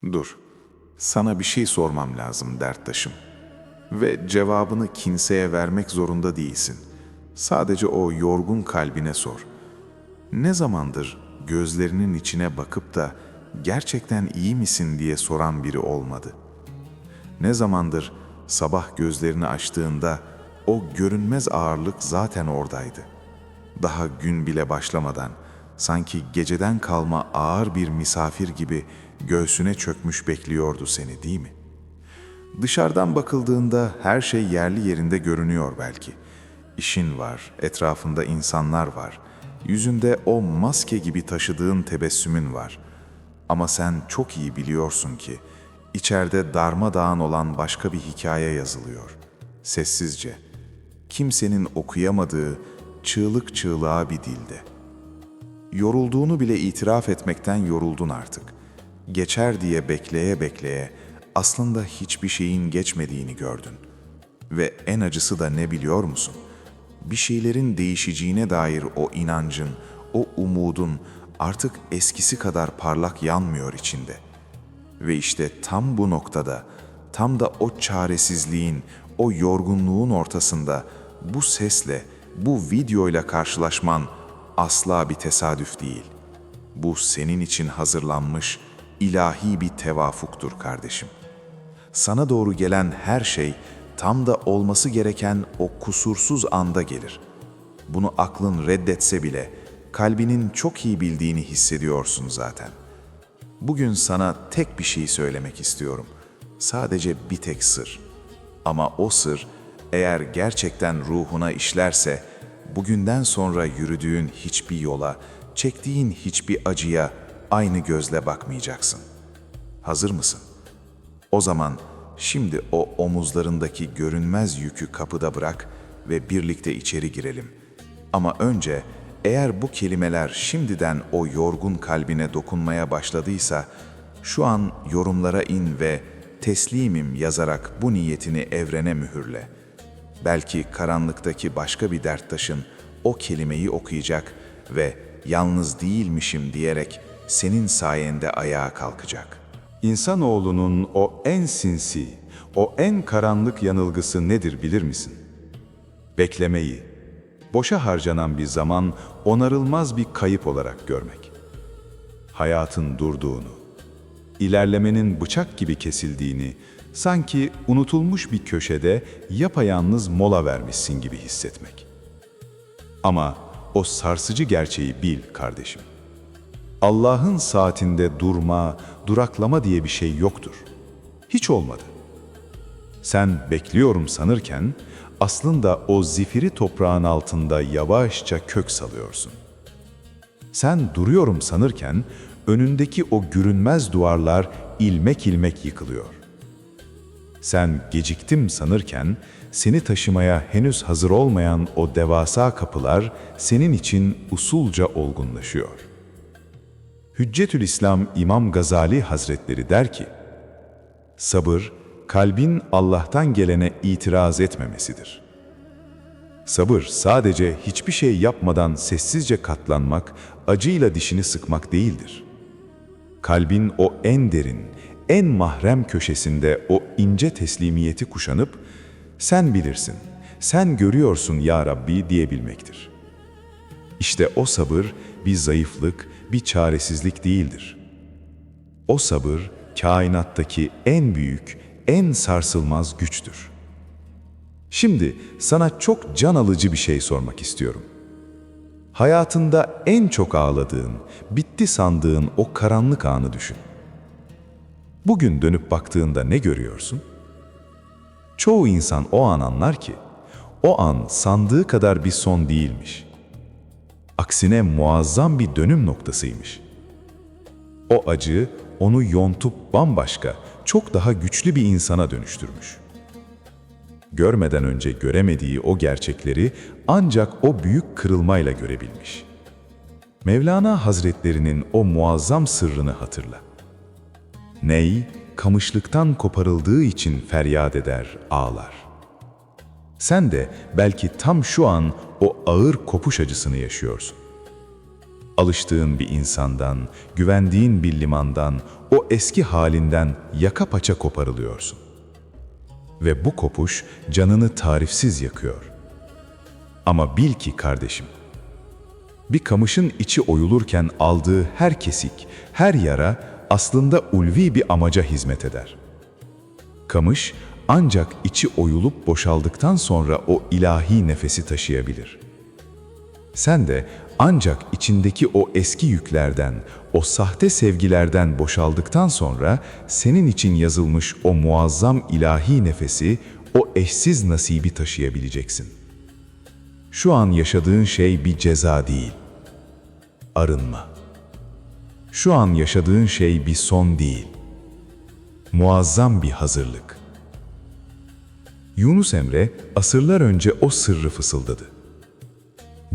Dur, sana bir şey sormam lazım derttaşım. Ve cevabını kimseye vermek zorunda değilsin. Sadece o yorgun kalbine sor. Ne zamandır gözlerinin içine bakıp da gerçekten iyi misin diye soran biri olmadı? Ne zamandır sabah gözlerini açtığında o görünmez ağırlık zaten oradaydı. Daha gün bile başlamadan sanki geceden kalma ağır bir misafir gibi göğsüne çökmüş bekliyordu seni, değil mi? Dışarıdan bakıldığında her şey yerli yerinde görünüyor belki. İşin var, etrafında insanlar var, yüzünde o maske gibi taşıdığın tebessümün var. Ama sen çok iyi biliyorsun ki içeride darmadağın olan başka bir hikaye yazılıyor. Sessizce, kimsenin okuyamadığı çığlık çığlığa bir dilde. Yorulduğunu bile itiraf etmekten yoruldun artık. Geçer diye bekleye bekleye aslında hiçbir şeyin geçmediğini gördün. Ve en acısı da ne biliyor musun? Bir şeylerin değişeceğine dair o inancın, o umudun artık eskisi kadar parlak yanmıyor içinde. Ve işte tam bu noktada, tam da o çaresizliğin, o yorgunluğun ortasında bu sesle, bu videoyla karşılaşman asla bir tesadüf değil. Bu senin için hazırlanmış ilahi bir tevafuktur kardeşim. Sana doğru gelen her şey tam da olması gereken o kusursuz anda gelir. Bunu aklın reddetse bile kalbinin çok iyi bildiğini hissediyorsun zaten. Bugün sana tek bir şey söylemek istiyorum. Sadece bir tek sır. Ama o sır eğer gerçekten ruhuna işlerse bugünden sonra yürüdüğün hiçbir yola, çektiğin hiçbir acıya aynı gözle bakmayacaksın. Hazır mısın? O zaman şimdi o omuzlarındaki görünmez yükü kapıda bırak ve birlikte içeri girelim. Ama önce eğer bu kelimeler şimdiden o yorgun kalbine dokunmaya başladıysa, şu an yorumlara in ve teslimim yazarak bu niyetini evrene mühürle. Belki karanlıktaki başka bir derttaşın o kelimeyi okuyacak ve yalnız değilmişim diyerek senin sayende ayağa kalkacak. İnsanoğlunun o en sinsi, o en karanlık yanılgısı nedir bilir misin? Beklemeyi, boşa harcanan bir zaman onarılmaz bir kayıp olarak görmek. Hayatın durduğunu, ilerlemenin bıçak gibi kesildiğini, sanki unutulmuş bir köşede yapayalnız mola vermişsin gibi hissetmek. Ama o sarsıcı gerçeği bil kardeşim. Allah'ın saatinde durma, duraklama diye bir şey yoktur. Hiç olmadı. Sen bekliyorum sanırken aslında o zifiri toprağın altında yavaşça kök salıyorsun. Sen duruyorum sanırken önündeki o görünmez duvarlar ilmek ilmek yıkılıyor. Sen geciktim sanırken seni taşımaya henüz hazır olmayan o devasa kapılar senin için usulca olgunlaşıyor. Hüccetülislam İmam Gazali Hazretleri der ki, sabır, kalbin Allah'tan gelene itiraz etmemesidir. Sabır sadece hiçbir şey yapmadan sessizce katlanmak, acıyla dişini sıkmak değildir. Kalbin o en derin, en mahrem köşesinde o ince teslimiyeti kuşanıp, sen bilirsin, sen görüyorsun ya Rabbi diyebilmektir. İşte o sabır bir zayıflık, bir çaresizlik değildir. O sabır, kainattaki en büyük, en sarsılmaz güçtür. Şimdi sana çok can alıcı bir şey sormak istiyorum. Hayatında en çok ağladığın, bitti sandığın o karanlık anı düşün. Bugün dönüp baktığında ne görüyorsun? Çoğu insan o an anlar ki, o an sandığı kadar bir son değilmiş. Aksine muazzam bir dönüm noktasıymış. O acı onu yontup bambaşka, çok daha güçlü bir insana dönüştürmüş. Görmeden önce göremediği o gerçekleri ancak o büyük kırılmayla görebilmiş. Mevlana Hazretlerinin o muazzam sırrını hatırla. Ney, kamışlıktan koparıldığı için feryat eder, ağlar. Sen de belki tam şu an o ağır kopuş acısını yaşıyorsun. alıştığın bir insandan, güvendiğin bir limandan, o eski halinden yaka paça koparılıyorsun. Ve bu kopuş canını tarifsiz yakıyor. Ama bil ki kardeşim, bir kamışın içi oyulurken aldığı her kesik, her yara aslında ulvi bir amaca hizmet eder. Kamış ancak içi oyulup boşaldıktan sonra o ilahi nefesi taşıyabilir. Sen de ancak içindeki o eski yüklerden, o sahte sevgilerden boşaldıktan sonra senin için yazılmış o muazzam ilahi nefesi, o eşsiz nasibi taşıyabileceksin. Şu an yaşadığın şey bir ceza değil, arınma. Şu an yaşadığın şey bir son değil, muazzam bir hazırlık. Yunus Emre asırlar önce o sırrı fısıldadı.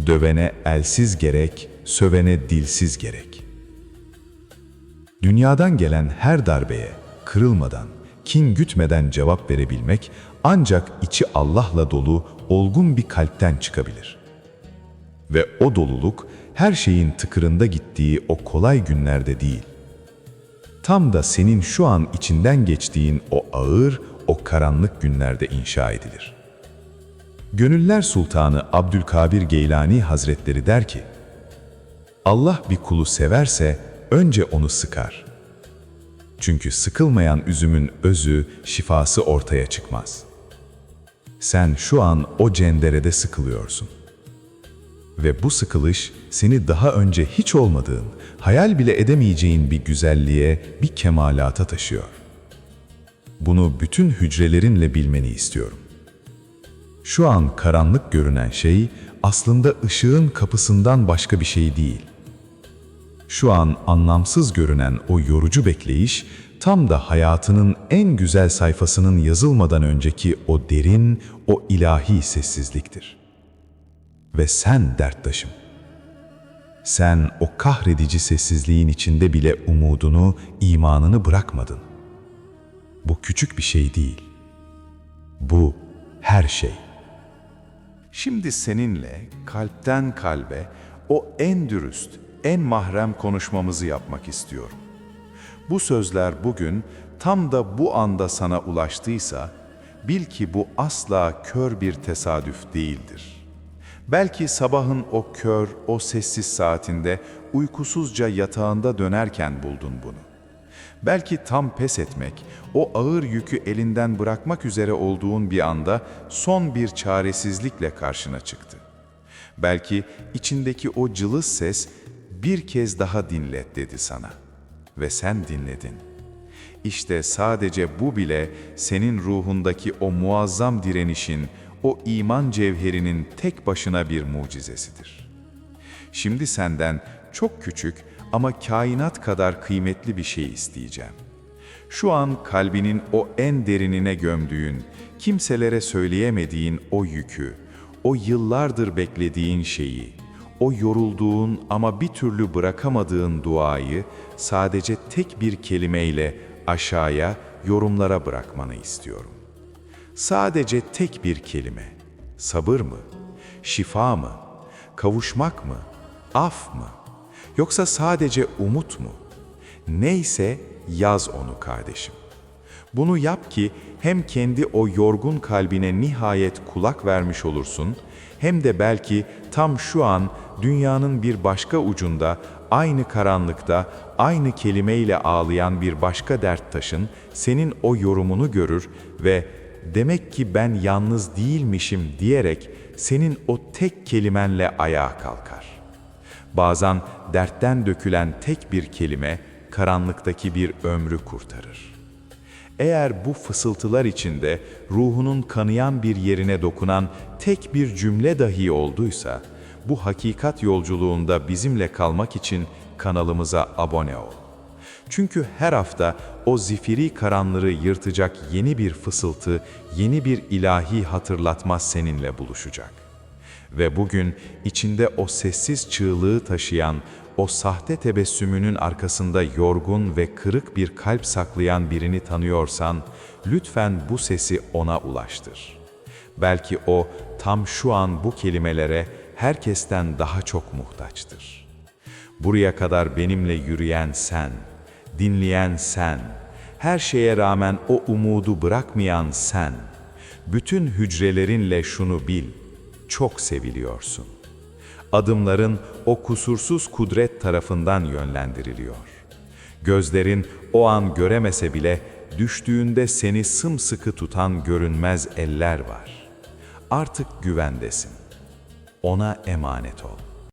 Dövene elsiz gerek, sövene dilsiz gerek. Dünyadan gelen her darbeye kırılmadan, kin gütmeden cevap verebilmek ancak içi Allah'la dolu, olgun bir kalpten çıkabilir. Ve o doluluk her şeyin tıkırında gittiği o kolay günlerde değil. Tam da senin şu an içinden geçtiğin o ağır, o karanlık günlerde inşa edilir. Gönüller Sultanı Abdülkadir Geylani Hazretleri der ki, Allah bir kulu severse önce onu sıkar. Çünkü sıkılmayan üzümün özü, şifası ortaya çıkmaz. Sen şu an o cenderede sıkılıyorsun. Ve bu sıkılış seni daha önce hiç olmadığın, hayal bile edemeyeceğin bir güzelliğe, bir kemalata taşıyor. Bunu bütün hücrelerinle bilmeni istiyorum. Şu an karanlık görünen şey aslında ışığın kapısından başka bir şey değil. Şu an anlamsız görünen o yorucu bekleyiş tam da hayatının en güzel sayfasının yazılmadan önceki o derin, o ilahi sessizliktir. Ve sen derttaşım, sen o kahredici sessizliğin içinde bile umudunu, imanını bırakmadın. Bu küçük bir şey değil. Bu her şey. Şimdi seninle kalpten kalbe o en dürüst, en mahrem konuşmamızı yapmak istiyorum. Bu sözler bugün tam da bu anda sana ulaştıysa, bil ki bu asla kör bir tesadüf değildir. Belki sabahın o kör, o sessiz saatinde uykusuzca yatağında dönerken buldun bunu. Belki tam pes etmek, o ağır yükü elinden bırakmak üzere olduğun bir anda son bir çaresizlikle karşına çıktı. Belki içindeki o cılız ses bir kez daha dinlet dedi sana ve sen dinledin. İşte sadece bu bile senin ruhundaki o muazzam direnişin, o iman cevherinin tek başına bir mucizesidir. Şimdi senden çok küçük ama kainat kadar kıymetli bir şey isteyeceğim. Şu an kalbinin o en derinine gömdüğün, kimselere söyleyemediğin o yükü, o yıllardır beklediğin şeyi, o yorulduğun ama bir türlü bırakamadığın duayı sadece tek bir kelimeyle aşağıya, yorumlara bırakmanı istiyorum. Sadece tek bir kelime. Sabır mı? Şifa mı? Kavuşmak mı? Af mı? Yoksa sadece umut mu? Neyse yaz onu kardeşim. Bunu yap ki hem kendi o yorgun kalbine nihayet kulak vermiş olursun, hem de belki tam şu an dünyanın bir başka ucunda, aynı karanlıkta, aynı kelimeyle ağlayan bir başka derttaşın senin o yorumunu görür ve demek ki ben yalnız değilmişim diyerek senin o tek kelimenle ayağa kalkar. Bazen dertten dökülen tek bir kelime karanlıktaki bir ömrü kurtarır. Eğer bu fısıltılar içinde ruhunun kanayan bir yerine dokunan tek bir cümle dahi olduysa, bu hakikat yolculuğunda bizimle kalmak için kanalımıza abone ol. Çünkü her hafta o zifiri karanlığı yırtacak yeni bir fısıltı, yeni bir ilahi hatırlatma seninle buluşacak. Ve bugün içinde o sessiz çığlığı taşıyan, o sahte tebessümünün arkasında yorgun ve kırık bir kalp saklayan birini tanıyorsan, lütfen bu sesi ona ulaştır. Belki o tam şu an bu kelimelere herkesten daha çok muhtaçtır. Buraya kadar benimle yürüyen sen, dinleyen sen, her şeye rağmen o umudu bırakmayan sen. Bütün hücrelerinle şunu bil, çok seviliyorsun. Adımların o kusursuz kudret tarafından yönlendiriliyor. Gözlerin o an göremese bile düştüğünde seni sımsıkı tutan görünmez eller var. Artık güvendesin. Ona emanet ol.